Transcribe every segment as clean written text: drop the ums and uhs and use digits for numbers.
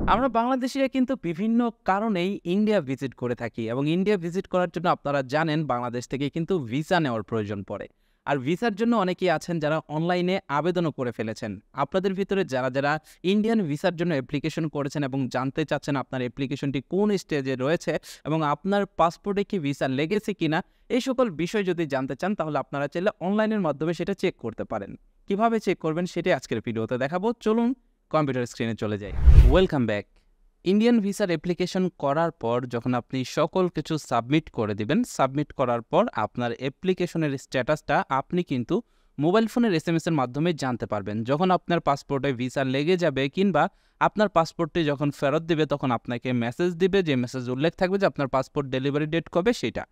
আমরা বাংলাদেশিরা কিন্তু বিভিন্ন কারণেই ইন্ডিয়া ভিজিট করে থাকি এবং ইন্ডিয়া ভিজিট করার জন্য আপনারা জানেন বাংলাদেশ থেকে কিন্তু ভিসা নেওয়ার প্রয়োজন পড়ে। আর ভিসার জন্য অনেকেই আছেন যারা অনলাইনে আবেদনও করে ফেলেছেন। আপনাদের ভিতরে যারা ইন্ডিয়ান ভিসার জন্য অ্যাপ্লিকেশন করেছেন এবং জানতে চাচ্ছেন আপনার অ্যাপ্লিকেশনটি কোন স্টেজে রয়েছে এবং আপনার পাসপোর্টে কি ভিসা লেগেছে কিনা, এই সকল বিষয় যদি জানতে চান তাহলে আপনারা চাইলে অনলাইনের মাধ্যমে সেটা চেক করতে পারেন। কিভাবে চেক করবেন সেটাই আজকের ভিডিওতে দেখাবো। চলুন কম্পিউটার স্ক্রিনে চলে যাই। Welcome back. ইন্ডিয়ান ভিসার অ্যাপ্লিকেশন করার পর যখন আপনি সকল কিছু সাবমিট করে দিবেন, সাবমিট করার পর আপনার অ্যাপ্লিকেশনের স্ট্যাটাসটা আপনি কিন্তু মোবাইল ফোনের এসএমএসের মাধ্যমে জানতে পারবেন। যখন আপনার পাসপোর্টে ভিসা লেগে যাবে কিংবা আপনার পাসপোর্টটি যখন ফেরত দিবে তখন আপনাকে মেসেজ দিবে, যে মেসেজ উল্লেখ থাকবে যে আপনার পাসপোর্ট ডেলিভারি ডেট কবে সেটা।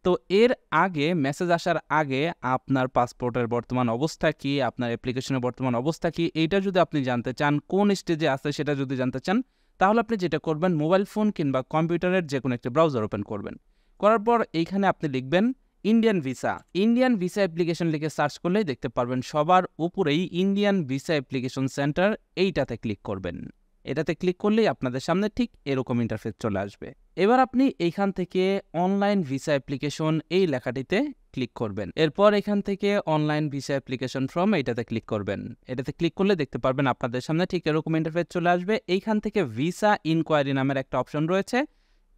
তো এর আগে মেসেজ আসার আগে আপনার পাসপোর্টের বর্তমান অবস্থা কি, আপনার অ্যাপ্লিকেশনের বর্তমান অবস্থা কি, এইটা যদি আপনি জানতে চান, কোন স্টেজে আছে সেটা যদি জানতে চান, তাহলে আপনি যেটা করবেন মোবাইল ফোন কিংবা কম্পিউটারের যে কোনো একটি ব্রাউজার ওপেন করবেন। করার পর এইখানে আপনি লিখবেন Indian visa. Indian visa application লিখে সার্চ করলেই দেখতে পারবেন সবার উপরেই ইন্ডিয়ান ভিসা অ্যাপ্লিকেশন সেন্টার, এইটাতে ক্লিক করবেন। এটাতে ক্লিক করলেই আপনাদের সামনে ঠিক এরকম ইন্টারফেস চলে আসবে। এবার আপনি এইখান থেকে অনলাইন ভিসা অ্যাপ্লিকেশন এই লেখাটিতে ক্লিক করবেন। এরপর এখান থেকে অনলাইন ভিসা অ্যাপ্লিকেশন ফর্ম এইটাতে ক্লিক করবেন। এটাতে ক্লিক করলে দেখতে পারবেন আপনাদের সামনে ঠিক এরকম ইন্টারফেস চলে আসবে। এইখান থেকে ভিসা ইনকোয়ারি নামের একটা অপশন রয়েছে,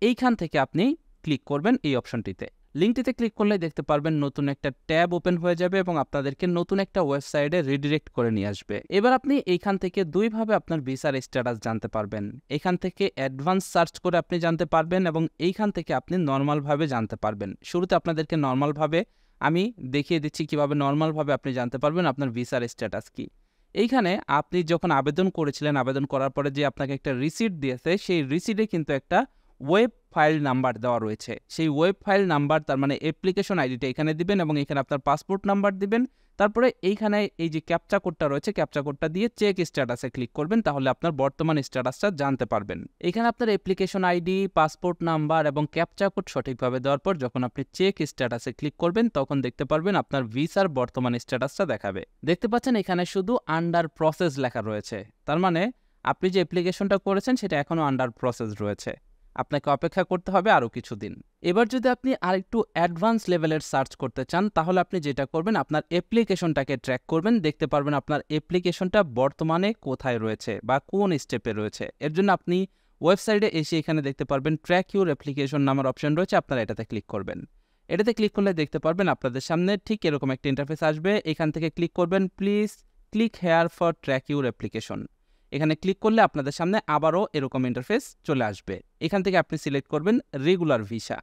এইখান থেকে আপনি ক্লিক করবেন এই অপশনটিতে। লিঙ্কটিতে ক্লিক করলে দেখতে পারবেন নতুন একটা ট্যাব ওপেন হয়ে যাবে এবং আপনাদেরকে নতুন একটা ওয়েবসাইটে রিডিরেক্ট করে নিয়ে আসবে। এবার আপনি এইখান থেকে দুইভাবে আপনার ভিসার স্ট্যাটাস জানতে পারবেন। এখান থেকে অ্যাডভান্স সার্চ করে আপনি জানতে পারবেন এবং এইখান থেকে আপনি নর্মালভাবে জানতে পারবেন। শুরুতে আপনাদেরকে নর্মালভাবে আমি দেখিয়ে দিচ্ছি কিভাবে নর্মালভাবে আপনি জানতে পারবেন আপনার ভিসার স্ট্যাটাস কি। এইখানে আপনি যখন আবেদন করেছিলেন, আবেদন করার পরে যে আপনাকে একটা রিসিট দিয়েছে, সেই রিসিটে কিন্তু একটা ওয়েব ফাইল নাম্বার দেওয়া রয়েছে। সেই ওয়েব ফাইল নাম্বার, তার মানে অ্যাপ্লিকেশন আইডিটা এখানে দিবেন এবং এখানে আপনার পাসপোর্ট নাম্বার দিবেন। তারপরে এইখানে এই যে ক্যাপচা কোডটা রয়েছে, ক্যাপচা কোডটা দিয়ে চেক স্ট্যাটাসে ক্লিক করবেন, তাহলে আপনার বর্তমান স্ট্যাটাসটা জানতে পারবেন। এখানে আপনার অ্যাপ্লিকেশন আইডি, পাসপোর্ট নাম্বার এবং ক্যাপচা কোড সঠিকভাবে দেওয়ার পর যখন আপনি চেক স্ট্যাটাসে ক্লিক করবেন তখন দেখতে পারবেন আপনার ভিসার বর্তমান স্ট্যাটাসটা দেখাবে। দেখতে পাচ্ছেন এখানে শুধু আন্ডার প্রসেস লেখা রয়েছে, তার মানে আপনি যে অ্যাপ্লিকেশনটা করেছেন সেটা এখনও আন্ডার প্রসেস রয়েছে, আপনাকে অপেক্ষা করতে হবে আরও কিছুদিন। এবার যদি আপনি আরেকটু অ্যাডভান্স লেভেলের সার্চ করতে চান তাহলে আপনি যেটা করবেন আপনার অ্যাপ্লিকেশনটাকে ট্র্যাক করবেন, দেখতে পারবেন আপনার অ্যাপ্লিকেশনটা বর্তমানে কোথায় রয়েছে বা কোন স্টেপে রয়েছে। এর জন্য আপনি ওয়েবসাইটে এসে এখানে দেখতে পারবেন ট্র্যাক ইউর অ্যাপ্লিকেশন নামের অপশন রয়েছে, আপনারা এটাতে ক্লিক করবেন। এটাতে ক্লিক করলে দেখতে পারবেন আপনাদের সামনে ঠিক এরকম একটা ইন্টারফেস আসবে। এখান থেকে ক্লিক করবেন please click here for track your application. এখানে ক্লিক করলে আপনাদের সামনে আবারও এরকম ইন্টারফেস চলে আসবে। এখান থেকে আপনি সিলেক্ট করবেন regular visa.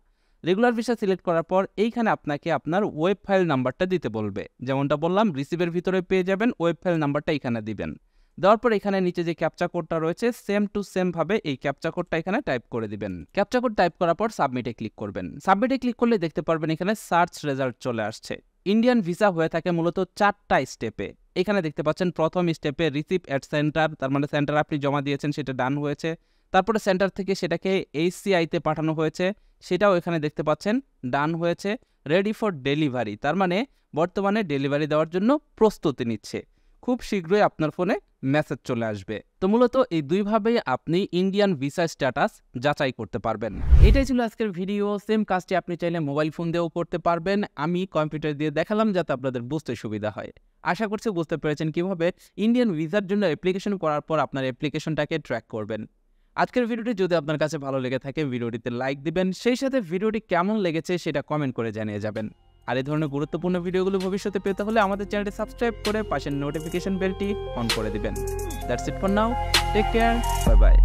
Regular visa select করার পর এইখানে আপনাকে আপনার ওয়েব ফাইল নাম্বারটা দিতে বলবে। যেমনটা বললাম, রিসিভের ভিতরে পেয়ে যাবেন, ওয়েব ফাইল নাম্বারটা এখানে দিবেন। দেওয়ার পর এখানে নিচে যে ক্যাপচা কোডটা রয়েছে সেম টু সেম ভাবে এই ক্যাপচা কোডটা এখানে টাইপ করে দিবেন। ক্যাপচা কোড টাইপ করার পর সাবমিটে ক্লিক করবেন। সাবমিটে ক্লিক করলে দেখতে পারবেন এখানে সার্চ রেজাল্ট চলে আসছে। ইন্ডিয়ান ভিসা হয়ে থাকে মূলত 4টা স্টেপে। এখানে দেখতে পাচ্ছেন প্রথম স্টেপে রিসিভ অ্যাট সেন্টার, তার মানে সেন্টার আপনি জমা দিয়েছেন সেটা ডান হয়েছে। তারপরে সেন্টার থেকে সেটাকে এইচসিআইতে পাঠানো হয়েছে, সেটাও এখানে দেখতে পাচ্ছেন ডান হয়েছে। রেডি ফর ডেলিভারি, তার মানে বর্তমানে ডেলিভারি দেওয়ার জন্য প্রস্তুতি নিচ্ছে, খুব শীঘ্রই আপনার ফোনে মেসেজ চলে আসবে। তো মূলত এই দুইভাবেই আপনি ইন্ডিয়ান ভিসা স্ট্যাটাস যাচাই করতে পারবেন। এটাই ছিল আজকের ভিডিও। সেম কাজটি আপনি চাইলে মোবাইল ফোন দিয়েও করতে পারবেন, আমি কম্পিউটার দিয়ে দেখালাম যাতে আপনাদের বুঝতে সুবিধা হয়। আশা করছি বুঝতে পেরেছেন কিভাবে ইন্ডিয়ান ভিসার জন্য অ্যাপ্লিকেশন করার পর আপনার অ্যাপ্লিকেশনটাকে ট্র্যাক করবেন। আজকের ভিডিওটি যদি আপনার কাছে ভালো লেগে থাকে ভিডিওটিতে লাইক দিবেন, সেই সাথে ভিডিওটি কেমন লেগেছে সেটা কমেন্ট করে জানিয়ে যাবেন। আর এই ধরনের গুরুত্বপূর্ণ ভিডিওগুলো ভবিষ্যতে পেতে হলে আমাদের চ্যানেলটি সাবস্ক্রাইব করে পাশের নোটিফিকেশন বেলটি অন করে দিবেন। That's it for now, take care, bye by.